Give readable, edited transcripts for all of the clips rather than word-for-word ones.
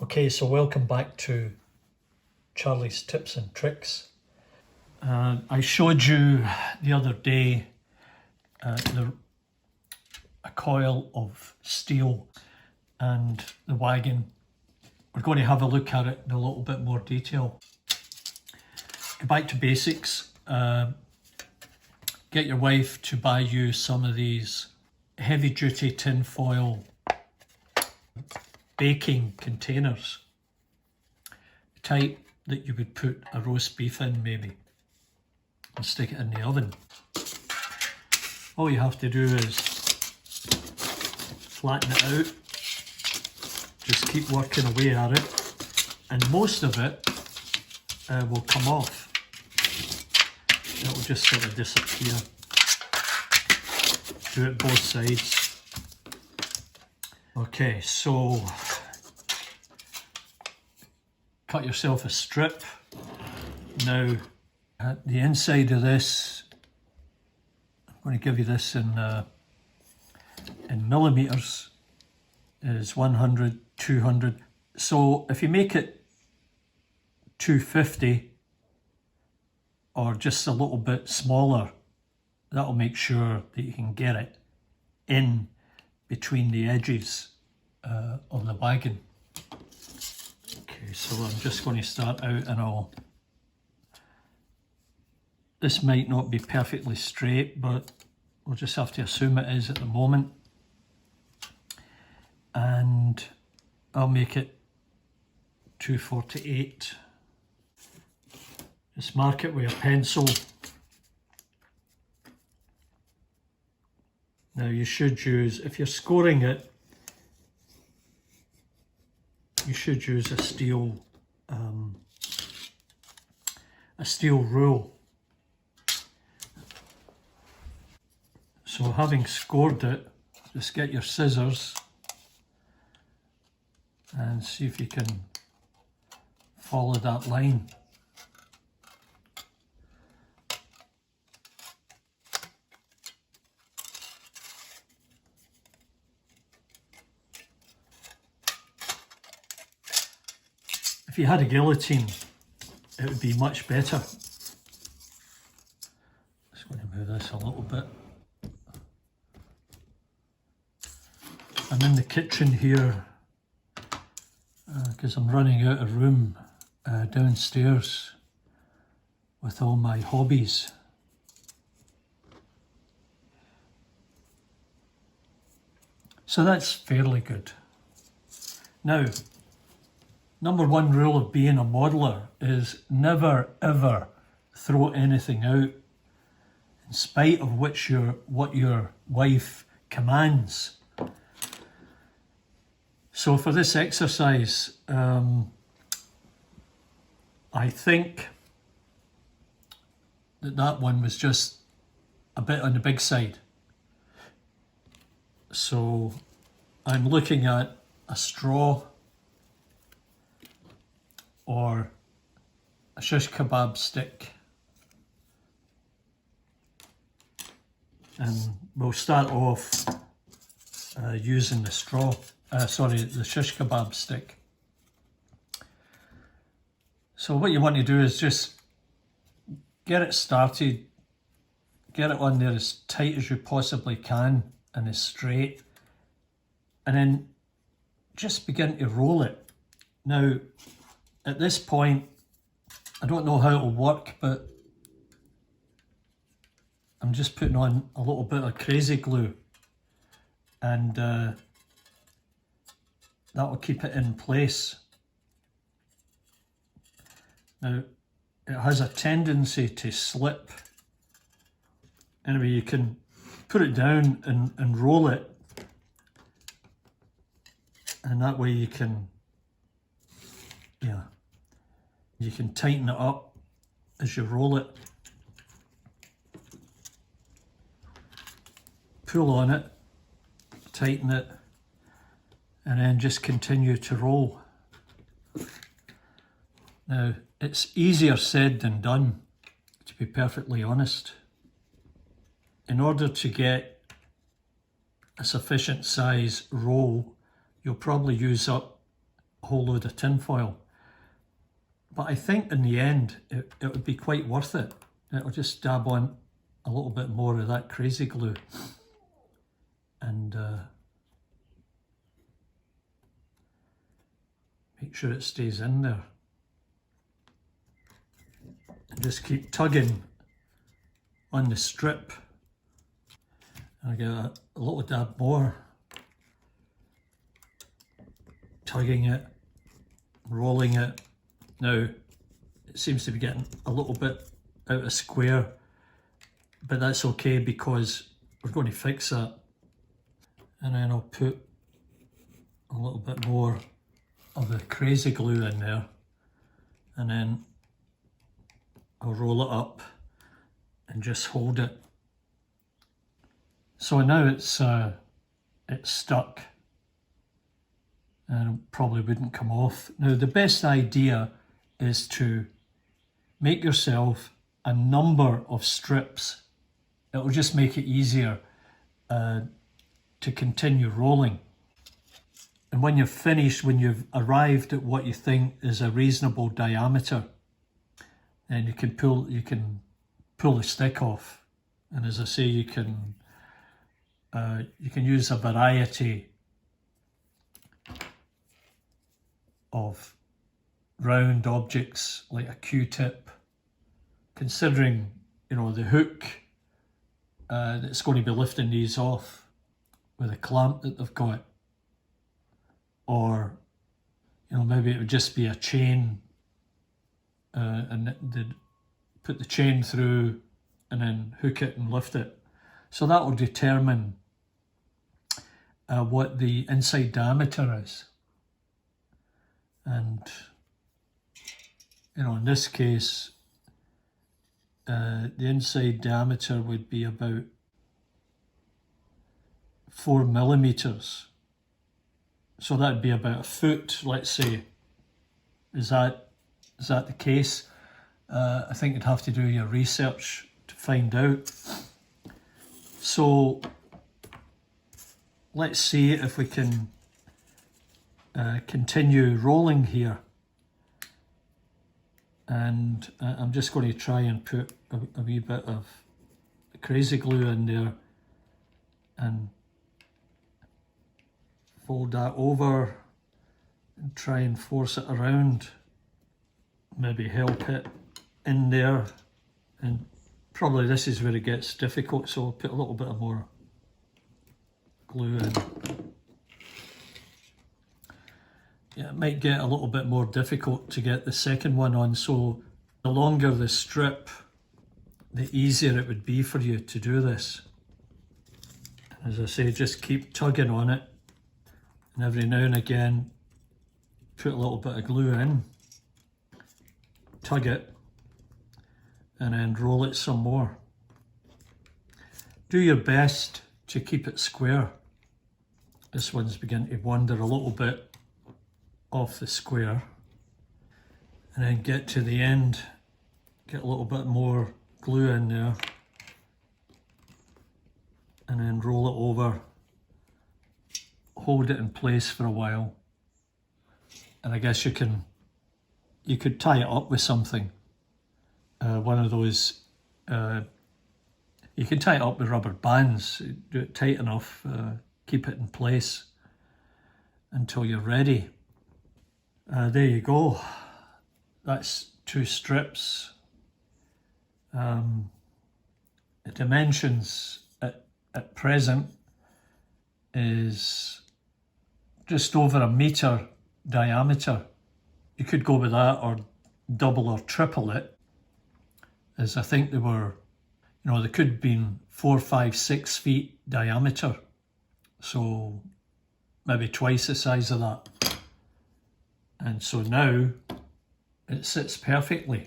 Okay, so welcome back to Charlie's Tips and Tricks. I showed you the other day a coil of steel and the wagon. We're going to have a look at it in a little bit more detail. Go back to basics. Get your wife to buy you some of these heavy duty tinfoil baking containers, the type that you would put a roast beef in maybe, and stick it in the oven. All you have to do is flatten it out, just keep working away at it, and most of it will come off. It will just sort of disappear. Do it both sides. Okay, so cut yourself a strip. Now, at the inside of this, I'm going to give you this in millimeters, is 100, 200. So if you make it 250 or just a little bit smaller, that'll make sure that you can get it in between the edges of the wagon. Okay, so I'm just going to start out and this might not be perfectly straight, but we'll just have to assume it is at the moment. And I'll make it 248. Just mark it with a pencil. Now you should use, if you're scoring it, you should use a steel rule. So having scored it, just get your scissors and see if you can follow that line. If you had a guillotine, it would be much better. Just going to move this a little bit. I'm in the kitchen here because I'm running out of room downstairs with all my hobbies. So that's fairly good. Now, number one rule of being a modeler is never ever throw anything out in spite of what your wife commands. So for this exercise, I think that one was just a bit on the big side. So I'm looking at a straw or a shish kebab stick, and we'll start off using the the shish kebab stick. So what you want to do is just get it started, get it on there as tight as you possibly can and as straight, and then just begin to roll it. Now, at this point, I don't know how it'll work, but I'm just putting on a little bit of crazy glue, and that will keep it in place. Now, it has a tendency to slip. Anyway, you can put it down and roll it, and that way you can tighten it up as you roll it. Pull on it, tighten it, and then just continue to roll. Now, it's easier said than done, to be perfectly honest. In order to get a sufficient size roll, you'll probably use up a whole load of tinfoil. But I think in the end it would be quite worth it. It'll just dab on a little bit more of that crazy glue and make sure it stays in there. And just keep tugging on the strip. And I get a little dab more. Tugging it, rolling it. Now, it seems to be getting a little bit out of square, but that's okay because we're going to fix that. And then I'll put a little bit more of the crazy glue in there, and then I'll roll it up and just hold it. So now it's stuck and probably wouldn't come off. Now the best idea is to make yourself a number of strips. It will just make it easier to continue rolling. And when you're finished, when you've arrived at what you think is a reasonable diameter, then you can pull the stick off. And as I say, you can use a variety of round objects like a Q-tip, considering the hook that's going to be lifting these off with a clamp that they've got, or maybe it would just be a chain and they'd put the chain through and then hook it and lift it. So that will determine what the inside diameter is. And in this case, the inside diameter would be about 4 millimeters. So that'd be about a foot, let's say. Is that the case? I think you'd have to do your research to find out. So let's see if we can continue rolling here. And I'm just going to try and put a wee bit of crazy glue in there and fold that over and try and force it around. Maybe help it in there, and probably this is where it gets difficult, so I'll put a little bit of more glue in. Yeah, it might get a little bit more difficult to get the second one on, so the longer the strip, the easier it would be for you to do this. As I say, just keep tugging on it, and every now and again put a little bit of glue in, tug it, and then roll it some more. Do your best to keep it square. This one's beginning to wander a little bit off the square, and then get to the end, get a little bit more glue in there, and then roll it over, hold it in place for a while, and I guess you could tie it up with something, one of those, you can tie it up with rubber bands, do it tight enough, keep it in place until you're ready. There you go, that's 2 strips. The dimensions at present is just over 1 meter diameter. You could go with that or double or triple it, as I think they were, they could have been 4, 5, 6 feet diameter, so maybe twice the size of that. And so now it sits perfectly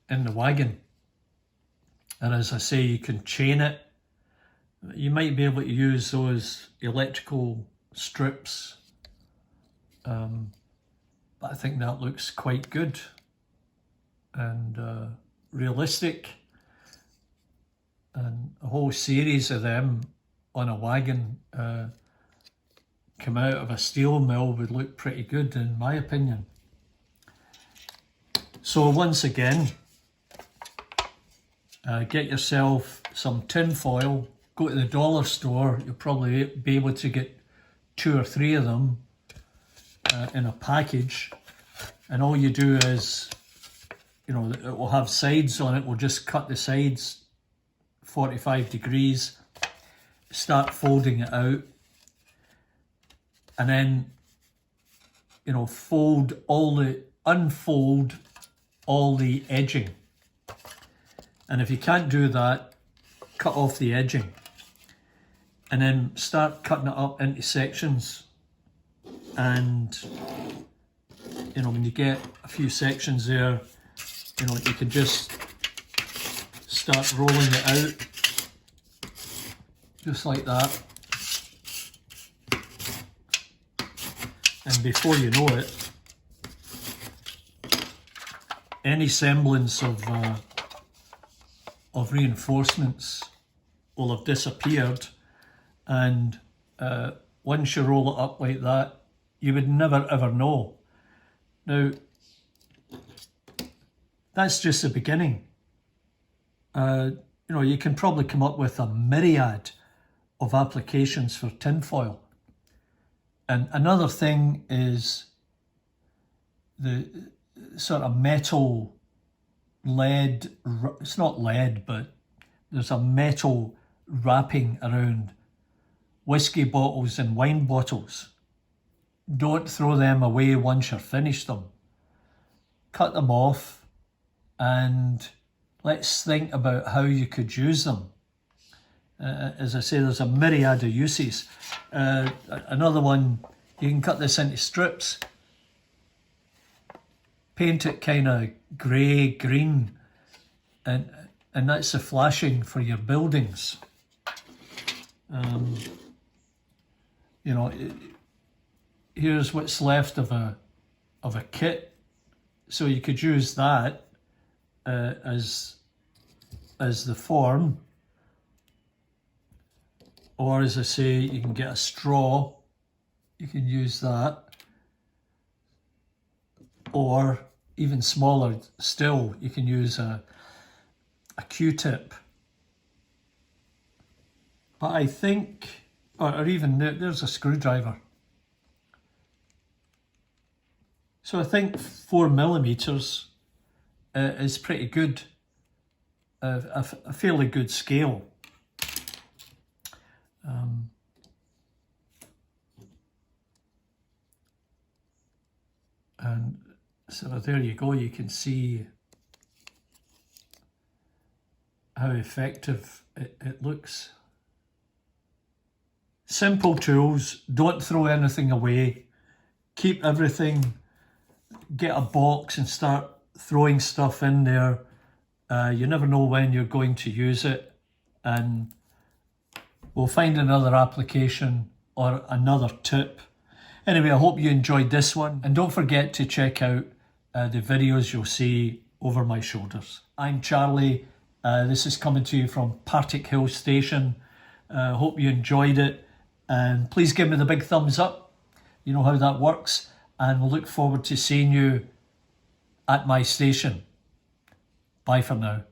in the wagon. And as I say, you can chain it. You might be able to use those electrical strips, but I think that looks quite good and realistic. And a whole series of them on a wagon come out of a steel mill would look pretty good in my opinion. So once again, get yourself some tin foil, go to the dollar store, you'll probably be able to get 2 or 3 of them in a package, and all you do is, you know, it will have sides on it, we'll just cut the sides 45 degrees, start folding it out, and then, you know, unfold all the edging. And if you can't do that, cut off the edging and then start cutting it up into sections. And, you know, when you get a few sections there, you know, you can just start rolling it out just like that. And before you know it, any semblance of reinforcements will have disappeared, and once you roll it up like that, you would never ever know. Now, that's just the beginning. You know, you can probably come up with a myriad of applications for tinfoil. And another thing is the sort of metal lead, it's not lead, but there's a metal wrapping around whiskey bottles and wine bottles. Don't throw them away once you've finished them. Cut them off and let's think about how you could use them. As I say, there's a myriad of uses. Another one, you can cut this into strips, paint it kind of grey, green, and that's the flashing for your buildings. You know, here's what's left of a kit, so you could use that as the form. Or as I say, you can get a straw, you can use that. Or even smaller still, you can use a Q-tip. But I think, or even there's a screwdriver. So I think 4mm is pretty good, a fairly good scale. And so there you go, you can see how effective it looks. Simple tools, don't throw anything away, keep everything, get a box and start throwing stuff in there. You never know when you're going to use it, and we'll find another application or another tip. Anyway, I hope you enjoyed this one, and don't forget to check out the videos you'll see over my shoulders. I'm Charlie, this is coming to you from Partick Hill Station. Hope you enjoyed it, and please give me the big thumbs up. You know how that works, and we'll look forward to seeing you at my station. Bye for now.